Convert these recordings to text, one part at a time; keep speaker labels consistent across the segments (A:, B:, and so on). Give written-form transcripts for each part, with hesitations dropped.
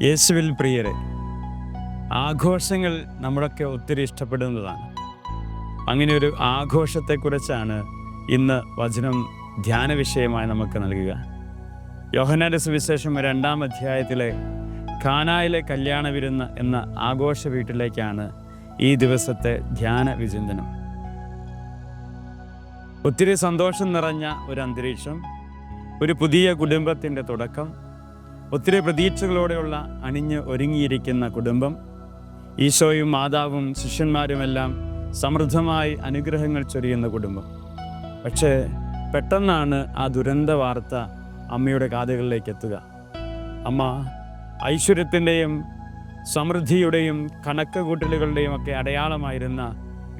A: യേശുവിൽ പ്രിയരെ, ആഘോഷങ്ങൾ നമ്മളൊക്കെ ഒത്തിരി ഇഷ്ടപ്പെടുന്നതാണ്. അങ്ങനെ ഒരു ആഘോഷത്തെക്കുറിച്ചാണ് ഇന്ന് വചനം ധ്യാന വിഷയമായി നമുക്ക് നൽകുക. യോഹന്നാന്റെ സുവിശേഷം 2-ാം അധ്യായത്തിലെ കാനായിലെ കല്യാണ വിരുന്ന് എന്ന ആഘോഷ വീട്ടിലേക്കാണ് ഈ ദിവസത്തെ ധ്യാന വിചിന്തനം. ഒത്തിരി സന്തോഷം നിറഞ്ഞ ഒരു അന്തരീക്ഷം, ഒരു പുതിയ കുടുംബത്തിൻ്റെ തുടക്കം, ഒത്തിരി പ്രതീക്ഷകളോടെയുള്ള അണിഞ്ഞ് ഒരുങ്ങിയിരിക്കുന്ന കുടുംബം, ഈശോയും മാതാവും ശിഷ്യന്മാരുമെല്ലാം സമൃദ്ധമായി അനുഗ്രഹങ്ങൾ ചൊരിയുന്ന കുടുംബം. പക്ഷേ പെട്ടെന്നാണ് ആ ദുരന്ത വാർത്ത അമ്മയുടെ കാതുകളിലേക്ക് എത്തുക. അമ്മ ഐശ്വര്യത്തിൻ്റെയും സമൃദ്ധിയുടെയും കണക്ക് കൂട്ടലുകളുടെയും ഒക്കെ അടയാളമായിരുന്ന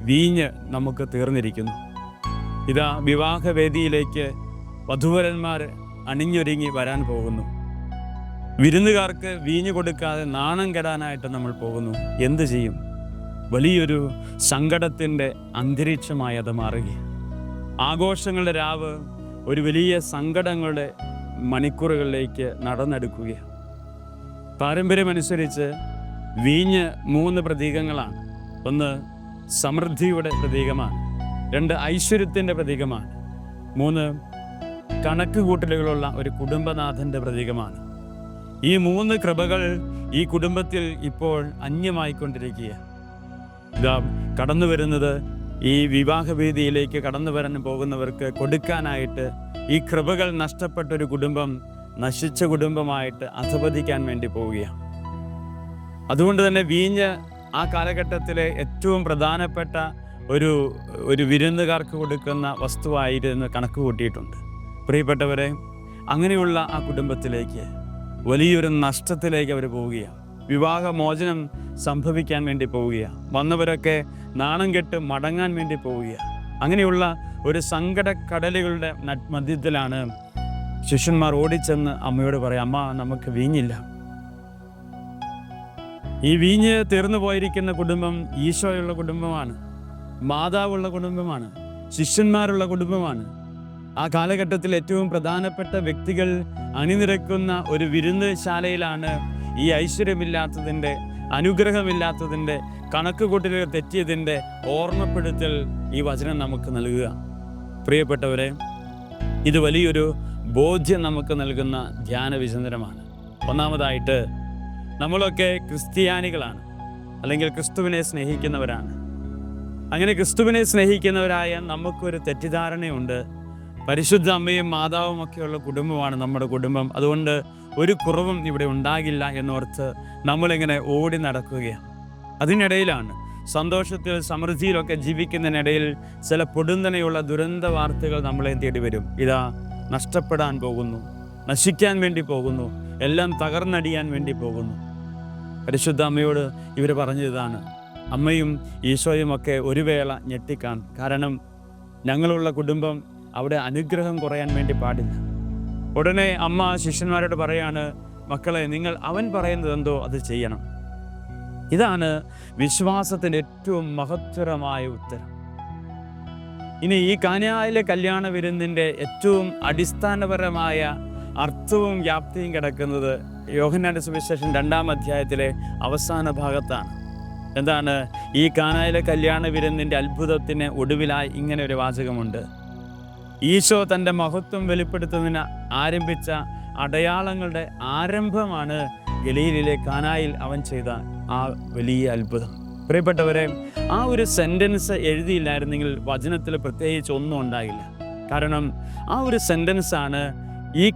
A: വീഞ്ഞ് നമുക്ക് തീർന്നിരിക്കുന്നു. ഇതാ വിവാഹവേദിയിലേക്ക് വധൂവരന്മാർ അണിഞ്ഞൊരുങ്ങി വരാൻ പോകുന്നു. വിരുന്നുകാർക്ക് വീഞ്ഞു കൊടുക്കാതെ നാണം കെടാനായിട്ട് നമ്മൾ പോകുന്നു. എന്തു ചെയ്യും? വലിയൊരു സങ്കടത്തിൻ്റെ അന്തരീക്ഷമായി അത് മാറുകയാണ്. ആഘോഷങ്ങളുടെ രാവ് ഒരു വലിയ സങ്കടങ്ങളുടെ മണിക്കൂറുകളിലേക്ക് നടന്നെടുക്കുകയാണ്. പാരമ്പര്യമനുസരിച്ച് വീഞ്ഞ് 3 പ്രതീകങ്ങളാണ്. 1 സമൃദ്ധിയുടെ പ്രതീകമാണ്, 2 ഐശ്വര്യത്തിൻ്റെ പ്രതീകമാണ്, 3 കണക്ക് കൂട്ടലുകളുള്ള ഒരു കുടുംബനാഥൻ്റെ പ്രതീകമാണ്. ഈ 3 കൃപകൾ ഈ കുടുംബത്തിൽ ഇപ്പോൾ അന്യമായിക്കൊണ്ടിരിക്കുകയാണ്. ഇതാ കടന്നു വരുന്നത്, ഈ വിവാഹവേദിയിലേക്ക് കടന്നു വരാൻ പോകുന്നവർക്ക് കൊടുക്കാനായിട്ട് ഈ കൃപകൾ നഷ്ടപ്പെട്ടൊരു കുടുംബം നശിച്ച കുടുംബമായിട്ട് അധപതിക്കാൻ വേണ്ടി പോവുകയാണ്. അതുകൊണ്ട് തന്നെ വീഞ്ഞ് ആ കാലഘട്ടത്തിലെ ഏറ്റവും പ്രധാനപ്പെട്ട ഒരു വിരുന്നുകാർക്ക് കൊടുക്കുന്ന വസ്തുവായിരുന്നു കണക്ക് കൂട്ടിയിട്ടുണ്ട്. പ്രിയപ്പെട്ടവരെ, അങ്ങനെയുള്ള ആ കുടുംബത്തിലേക്ക് വലിയൊരു നഷ്ടത്തിലേക്ക് അവർ പോവുകയാണ്. വിവാഹമോചനം സംഭവിക്കാൻ വേണ്ടി പോവുകയാണ്. വന്നവരൊക്കെ നാണം കെട്ട് മടങ്ങാൻ വേണ്ടി പോവുകയാണ്. അങ്ങനെയുള്ള ഒരു സങ്കടക്കടലുകളുടെ മധ്യത്തിലാണ് ശിഷ്യന്മാർ ഓടിച്ചെന്ന് അമ്മയോട് പറയാം, അമ്മ നമുക്ക് വീഞ്ഞില്ല. ഈ വീഞ്ഞ് തീർന്നു പോയിരിക്കുന്ന കുടുംബം ഈശോയുള്ള കുടുംബമാണ്, മാതാവുള്ള കുടുംബമാണ്, ശിഷ്യന്മാരുള്ള കുടുംബമാണ്. ആ കാലഘട്ടത്തിൽ ഏറ്റവും പ്രധാനപ്പെട്ട വ്യക്തികൾ അണിനിരക്കുന്ന ഒരു വിരുന്നുശാലയിലാണ് ഈ ഐശ്വര്യമില്ലാത്തതിൻ്റെ, അനുഗ്രഹമില്ലാത്തതിൻ്റെ, കണക്കുകൂട്ടലുകൾ തെറ്റിയതിൻ്റെ ഓർമ്മപ്പെടുത്തൽ ഈ വചനം നമുക്ക് നൽകുക. പ്രിയപ്പെട്ടവരെ, ഇത് വലിയൊരു ബോധ്യം നമുക്ക് നൽകുന്ന ധ്യാന വിചിന്തനമാണ്. ഒന്നാമതായിട്ട്, നമ്മളൊക്കെ ക്രിസ്ത്യാനികളാണ്, അല്ലെങ്കിൽ ക്രിസ്തുവിനെ സ്നേഹിക്കുന്നവരാണ്. അങ്ങനെ ക്രിസ്തുവിനെ സ്നേഹിക്കുന്നവരായ നമുക്കൊരു തെറ്റിദ്ധാരണയുണ്ട്, പരിശുദ്ധ അമ്മയും മാതാവും ഒക്കെയുള്ള കുടുംബമാണ് നമ്മുടെ കുടുംബം, അതുകൊണ്ട് ഒരു കുറവും ഇവിടെ ഉണ്ടാകില്ല എന്നോർത്ത് നമ്മളിങ്ങനെ ഓടി നടക്കുകയാണ്. അതിനിടയിലാണ് സന്തോഷത്തിൽ സമൃദ്ധിയിലൊക്കെ ജീവിക്കുന്നതിനിടയിൽ ചില പൊടുന്നനെയുള്ള ദുരന്ത വാർത്തകൾ നമ്മളെ തേടി വരും. ഇതാ നഷ്ടപ്പെടാൻ പോകുന്നു, നശിക്കാൻ വേണ്ടി പോകുന്നു, എല്ലാം തകർന്നടിയാൻ വേണ്ടി പോകുന്നു. പരിശുദ്ധ അമ്മയോട് ഇവർ പറഞ്ഞതാണ്, അമ്മയും ഈശോയും ഒക്കെ ഒരു വേള ഞെട്ടിക്കാണും. കാരണം ഞങ്ങളുള്ള കുടുംബം, അവിടെ അനുഗ്രഹം കുറയാൻ വേണ്ടി പാടില്ല. ഉടനെ അമ്മ ശിഷ്യന്മാരോട് പറയാണ്, മക്കളെ, നിങ്ങൾ അവൻ പറയുന്നത് എന്തോ അത് ചെയ്യണം. ഇതാണ് വിശ്വാസത്തിൻ്റെ ഏറ്റവും മഹത്തരമായ ഉത്തരം. ഇനി ഈ കാനായിലെ കല്യാണ വിരുന്നിൻ്റെ ഏറ്റവും അടിസ്ഥാനപരമായ അർത്ഥവും വ്യാപ്തിയും കിടക്കുന്നത് യോഹന്നാന്റെ സുവിശേഷം 2-ാം അധ്യായത്തിലെ അവസാന ഭാഗത്താണ്. എന്താണ്? ഈ കാനായിലെ കല്യാണ വിരുന്നിൻ്റെ അത്ഭുതത്തിന് ഒടുവിലായി ഇങ്ങനെ ഒരു വാചകമുണ്ട്, ഈശോ തൻ്റെ മഹത്വം വെളിപ്പെടുത്തുന്നതിന് ആരംഭിച്ച അടയാളങ്ങളുടെ ആരംഭമാണ് ഗലീലയിലെ കാനായിൽ അവൻ ചെയ്ത ആ വലിയ അത്ഭുതം. പ്രിയപ്പെട്ടവരെ, ആ ഒരു സെൻറ്റൻസ് എഴുതിയില്ലായിരുന്നെങ്കിൽ വചനത്തിൽ പ്രത്യേകിച്ച് ഒന്നും ഉണ്ടാകില്ല. കാരണം ആ ഒരു സെൻറ്റൻസാണ് ഈ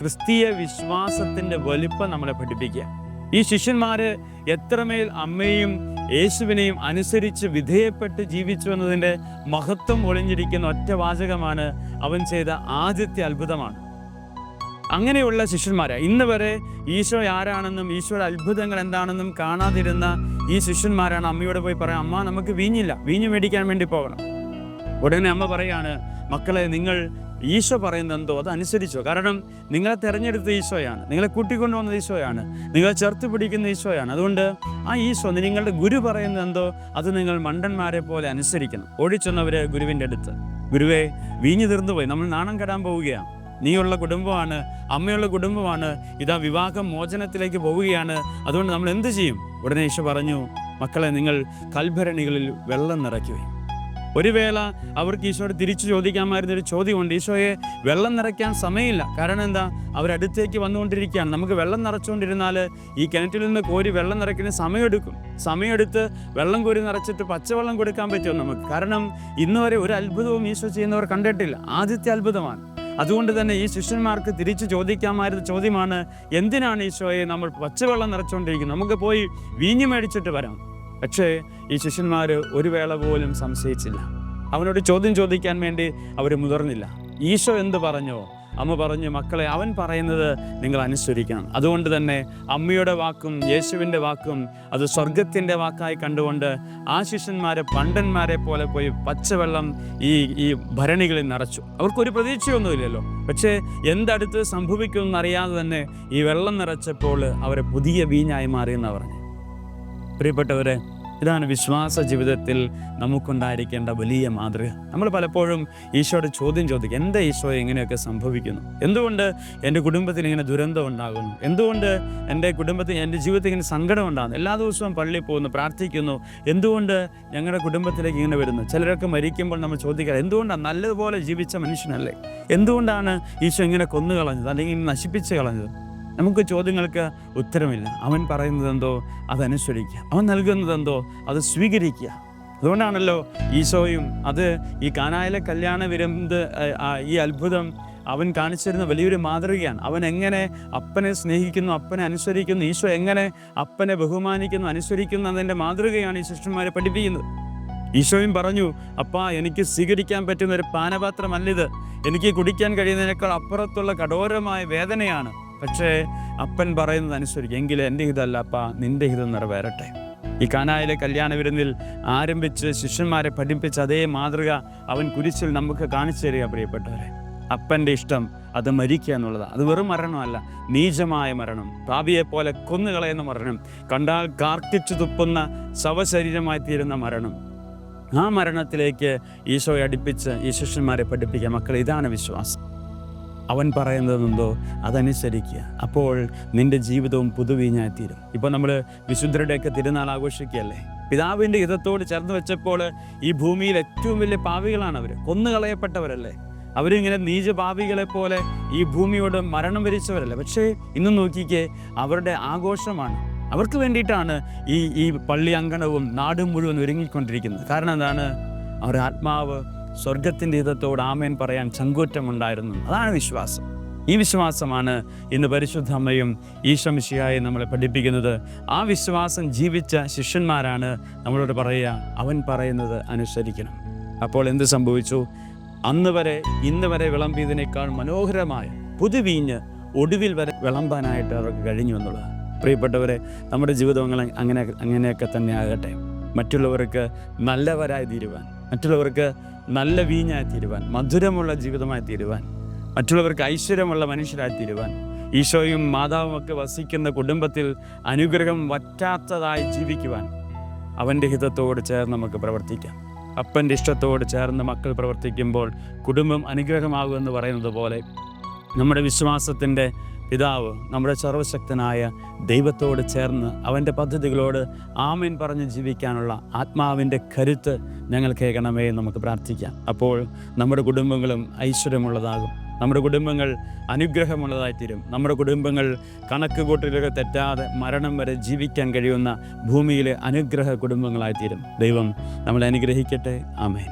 A: ക്രിസ്തീയ വിശ്വാസത്തിൻ്റെ വലിപ്പം നമ്മളെ പഠിപ്പിക്കുക. ഈ ശിഷ്യന്മാർ എത്രമേൽ അമ്മയും യേശുവിനെയും അനുസരിച്ച് വിധേയപ്പെട്ട് ജീവിച്ചു എന്നതിൻ്റെ മഹത്വം ഒളിഞ്ഞിരിക്കുന്ന ഒറ്റ വാചകമാണ് അവൻ ചെയ്ത ആദ്യത്തെ അത്ഭുതമാണ്. അങ്ങനെയുള്ള ശിഷ്യന്മാരെ ഇന്ന് വരെ ഈശോ ആരാണെന്നും ഈശോയുടെ അത്ഭുതങ്ങൾ എന്താണെന്നും കാണാതിരുന്ന ഈ ശിഷ്യന്മാരാണ് അമ്മയോട് പോയി പറയാം, അമ്മ നമുക്ക് വീഞ്ഞില്ല, വീഞ്ഞ് മേടിക്കാൻ വേണ്ടി പോകണം. ഉടനെ അമ്മ പറയാണ്, മക്കളെ, നിങ്ങൾ ഈശോ പറയുന്നത് എന്തോ അത് അനുസരിച്ചോ. കാരണം നിങ്ങളെ തിരഞ്ഞെടുത്ത ഈശോയാണ്, നിങ്ങളെ കൂട്ടിക്കൊണ്ടുവന്ന ഈശോയാണ്, നിങ്ങളെ ചേർത്ത് പിടിക്കുന്ന ഈശോയാണ്. അതുകൊണ്ട് ആ ഈശോ, നിങ്ങളുടെ ഗുരു പറയുന്നത് എന്തോ അത് നിങ്ങൾ മണ്ടന്മാരെ പോലെ അനുസരിക്കണം. ഓടിച്ചെന്നവർ ഗുരുവിൻ്റെ അടുത്ത്, ഗുരുവേ, വീഞ്ഞു തീർന്നുപോയി, നമ്മൾ നാണം കെടാൻ പോവുകയാണ്, നീയുള്ള കുടുംബമാണ്, അമ്മയുള്ള കുടുംബമാണ്, ഇതാ വിവാഹം മോചനത്തിലേക്ക് പോവുകയാണ്, അതുകൊണ്ട് നമ്മൾ എന്ത് ചെയ്യും? ഉടനെ ഈശോ പറഞ്ഞു, മക്കളെ, നിങ്ങൾ കൽഭരണികളിൽ വെള്ളം നിറയ്ക്കുകയും. ഒരു വേള അവർക്ക് ഈശോയോട് തിരിച്ചു ചോദിക്കാമായിരുന്നൊരു ചോദ്യമുണ്ട്. ഈശോയെ, വെള്ളം നിറയ്ക്കാൻ സമയമില്ല. കാരണം എന്താ? അവരടുത്തേക്ക് വന്നുകൊണ്ടിരിക്കുകയാണ്. നമുക്ക് വെള്ളം നിറച്ചുകൊണ്ടിരുന്നാൽ ഈ കിണറ്റിൽ നിന്ന് കോരി വെള്ളം നിറയ്ക്കുന്ന സമയമെടുത്ത് വെള്ളം കോരി നിറച്ചിട്ട് പച്ചവെള്ളം കൊടുക്കാൻ പറ്റുമോ നമുക്ക്? കാരണം ഇന്ന് വരെ ഒരു അത്ഭുതവും ഈശോ ചെയ്യുന്നവർ കണ്ടിട്ടില്ല. ആദ്യത്തെ അത്ഭുതമാണ്. അതുകൊണ്ട് തന്നെ ഈ ശിഷ്യന്മാർക്ക് തിരിച്ചു ചോദിക്കാമായിരുന്ന ചോദ്യമാണ്, എന്തിനാണ് ഈശോയെ നമ്മൾ പച്ചവെള്ളം നിറച്ചുകൊണ്ടിരിക്കുന്നത്? നമുക്ക് പോയി വീഞ്ഞ് മേടിച്ചിട്ട് വരാം. പക്ഷേ ഈ ശിഷ്യന്മാർ ഒരു വേള പോലും സംശയിച്ചില്ല. അവനോട് ചോദ്യം ചോദിക്കാൻ വേണ്ടി അവർ മുതിർന്നില്ല. ഈശോ എന്ത് പറഞ്ഞോ അമ്മ പറഞ്ഞു, മക്കളെ, അവൻ പറയുന്നത് നിങ്ങൾ അനുസരിക്കണം. അതുകൊണ്ട് തന്നെ അമ്മയുടെ വാക്കും യേശുവിൻ്റെ വാക്കും അത് സ്വർഗത്തിൻ്റെ വാക്കായി കണ്ടുകൊണ്ട് ആ ശിഷ്യന്മാരെ പണ്ടന്മാരെ പോലെ പോയി പച്ചവെള്ളം ഈ ഭരണികളിൽ നിറച്ചു. അവർക്കൊരു പ്രതീക്ഷയൊന്നുമില്ലല്ലോ. പക്ഷേ എന്തടുത്ത് സംഭവിക്കുമെന്നറിയാതെ തന്നെ ഈ വെള്ളം നിറച്ചപ്പോൾ അവരെ പുതിയ വീഞ്ഞായി മാറിയെന്ന് പറഞ്ഞു. പ്രിയപ്പെട്ടവരെ, ഇതാണ് വിശ്വാസ ജീവിതത്തിൽ നമുക്കുണ്ടായിരിക്കേണ്ട വലിയ മാതൃക. നമ്മൾ പലപ്പോഴും ഈശോയുടെ ചോദ്യം ചോദിക്കും, എന്താ ഈശോ ഇങ്ങനെയൊക്കെ സംഭവിക്കുന്നു? എന്തുകൊണ്ട് എൻ്റെ കുടുംബത്തിൽ ഇങ്ങനെ ദുരന്തം ഉണ്ടാകുന്നു? എന്തുകൊണ്ട് എൻ്റെ കുടുംബത്തിൽ, എൻ്റെ ജീവിതത്തിൽ ഇങ്ങനെ സങ്കടം ഉണ്ടാകുന്നു? എല്ലാ ദിവസവും പള്ളിയിൽ പോകുന്നു, പ്രാർത്ഥിക്കുന്നു, എന്തുകൊണ്ട് ഞങ്ങളുടെ കുടുംബത്തിലേക്ക് ഇങ്ങനെ വരുന്നു? ചിലരൊക്കെ മരിക്കുമ്പോൾ നമ്മൾ ചോദിക്കുക, എന്തുകൊണ്ടാണ്? നല്ലതുപോലെ ജീവിച്ച മനുഷ്യനല്ലേ, എന്തുകൊണ്ടാണ് ഈശോ ഇങ്ങനെ കൊന്നുകളഞ്ഞത് അല്ലെങ്കിൽ നശിപ്പിച്ച് കളഞ്ഞത്? നമുക്ക് ചോദ്യങ്ങൾക്ക് ഉത്തരമില്ല. അവൻ പറയുന്നതെന്തോ അതനുസരിക്കുക, അവൻ നൽകുന്നതെന്തോ അത് സ്വീകരിക്കുക. അതുകൊണ്ടാണല്ലോ ഈശോയും അത് ഈ കാനായിലെ കല്യാണ വിരുന്ന് ഈ അത്ഭുതം അവൻ കാണിച്ചിരുന്ന വലിയൊരു മാതൃകയാണ്. അവൻ എങ്ങനെ അപ്പനെ സ്നേഹിക്കുന്നു, അപ്പനെ അനുസരിക്കുന്നു, ഈശോ എങ്ങനെ അപ്പനെ ബഹുമാനിക്കുന്നു, അനുസരിക്കുന്നു എന്നതിൻ്റെ മാതൃകയാണ് ഈ ശിഷ്യന്മാരെ പഠിപ്പിക്കുന്നത്. ഈശോയും പറഞ്ഞു, അപ്പാ, എനിക്ക് സ്വീകരിക്കാൻ പറ്റുന്ന ഒരു പാനപാത്രമല്ലിത്, എനിക്ക് കുടിക്കാൻ കഴിയുന്നതിനേക്കാൾ അപ്പുറത്തുള്ള കഠോരമായ വേദനയാണ്. പക്ഷേ അപ്പൻ പറയുന്നത് അനുസരിക്കും. എങ്കിലും എൻ്റെ ഹിതമല്ല അപ്പാ, നിൻ്റെ ഹിതം നിറവേറട്ടെ. ഈ കാനായിലെ കല്യാണ വിരുന്നിൽ ആരംഭിച്ച് ശിഷ്യന്മാരെ പഠിപ്പിച്ച അതേ മാതൃക അവൻ കുരിശിൽ നമുക്ക് കാണിച്ചു തരിക. പ്രിയപ്പെട്ടവരെ, അപ്പൻ്റെ ഇഷ്ടം അത് മരിക്കുക എന്നുള്ളതാണ്. അത് വെറും മരണമല്ല, നീചമായ മരണം, പാപിയെപ്പോലെ കൊന്നുകളയുന്ന മരണം, കണ്ടാൽ കാർക്കിച്ചു തുപ്പുന്ന ശവശരീരമായി തീരുന്ന മരണം. ആ മരണത്തിലേക്ക് ഈശോയെ അടുപ്പിച്ച് ഈ ശിഷ്യന്മാരെ പഠിപ്പിക്കുക. മക്കളെ, ഇതാണ് വിശ്വാസം. അവൻ പറയുന്നതെന്തോ അതനുസരിക്കുക. അപ്പോൾ നിൻ്റെ ജീവിതവും പുതുവീഞ്ഞായി തീരും. ഇപ്പോൾ നമ്മൾ വിശുദ്ധരുടെയൊക്കെ തിരുനാൾ ആഘോഷിക്കുകയല്ലേ. പിതാവിൻ്റെ ഹിതത്തോട് ചേർന്ന് വെച്ചപ്പോൾ ഈ ഭൂമിയിൽ ഏറ്റവും വലിയ പാപികളാണ് അവർ, കൊന്നുകളയപ്പെട്ടവരല്ലേ. അവരിങ്ങനെ നീച പാപികളെ പോലെ ഈ ഭൂമിയോട് മരണം വരിച്ചവരല്ലേ. പക്ഷേ ഇന്ന് നോക്കിക്കേ, അവരുടെ ആഘോഷമാണ്. അവർക്ക് വേണ്ടിയിട്ടാണ് ഈ പള്ളി അങ്കണവും നാടും മുഴുവൻ ഒരുങ്ങിക്കൊണ്ടിരിക്കുന്നത്. കാരണം എന്താണ്? അവരുടെ ആത്മാവ് സ്വർഗത്തിൻ്റെ ഹിതത്തോട് ആമേൻ പറയാൻ ചങ്കൂറ്റമുണ്ടായിരുന്നു. അതാണ് വിശ്വാസം. ഈ വിശ്വാസമാണ് ഇന്ന് പരിശുദ്ധ അമ്മയും ഈശോ മിശിഹായും നമ്മളെ പഠിപ്പിക്കുന്നത്. ആ വിശ്വാസം ജീവിച്ച ശിഷ്യന്മാരാണ് നമ്മളോട് പറയുക, അവൻ പറയുന്നത് അനുസരിക്കണം. അപ്പോൾ എന്ത് സംഭവിച്ചു? അന്ന് വരെ ഇന്ന് വരെ വിളമ്പിയതിനേക്കാൾ മനോഹരമായ പുതുവീഞ്ഞ് ഒടുവിൽ വരെ വിളമ്പാനായിട്ട് അവർക്ക് കഴിഞ്ഞു എന്നുള്ളത്. പ്രിയപ്പെട്ടവരെ, നമ്മുടെ ജീവിതങ്ങൾ അങ്ങനെയൊക്കെ തന്നെ ആകട്ടെ. മറ്റുള്ളവർക്ക് നല്ലവരായി തീരുവാൻ, മറ്റുള്ളവർക്ക് നല്ല വീഞ്ഞായി തീരുവാൻ, മധുരമുള്ള ജീവിതമായി തീരുവാൻ, മറ്റുള്ളവർക്ക് ഐശ്വര്യമുള്ള മനുഷ്യരായി തീരുവാൻ, ഈശോയും മാതാവും ഒക്കെ വസിക്കുന്ന കുടുംബത്തിൽ അനുഗ്രഹം വറ്റാത്തതായി ജീവിക്കുവാൻ അവൻ്റെ ഹിതത്തോട് ചേർന്ന് നമുക്ക് പ്രവർത്തിക്കാം. അപ്പൻ്റെ ഇഷ്ടത്തോട് ചേർന്ന് മക്കൾ പ്രവർത്തിക്കുമ്പോൾ കുടുംബം അനുഗ്രഹമാകുമെന്ന് പറയുന്നത് പോലെ നമ്മുടെ വിശ്വാസത്തിൻ്റെ പിതാവ്, നമ്മുടെ സർവശക്തനായ ദൈവത്തോട് ചേർന്ന് അവൻ്റെ പദ്ധതികളോട് ആമേൻ പറഞ്ഞ് ജീവിക്കാനുള്ള ആത്മാവിൻ്റെ കരുത്ത് ഞങ്ങൾ കേൾക്കണമേ നമുക്ക് പ്രാർത്ഥിക്കാം. അപ്പോൾ നമ്മുടെ കുടുംബങ്ങളും ഐശ്വര്യമുള്ളതാകും, നമ്മുടെ കുടുംബങ്ങൾ അനുഗ്രഹമുള്ളതായിത്തീരും, നമ്മുടെ കുടുംബങ്ങൾ കണക്ക് കൂട്ടലുകൾ തെറ്റാതെ മരണം വരെ ജീവിക്കാൻ കഴിയുന്ന ഭൂമിയിലെ അനുഗ്രഹ കുടുംബങ്ങളായിത്തീരും. ദൈവം നമ്മളെ അനുഗ്രഹിക്കട്ടെ. ആമേൻ.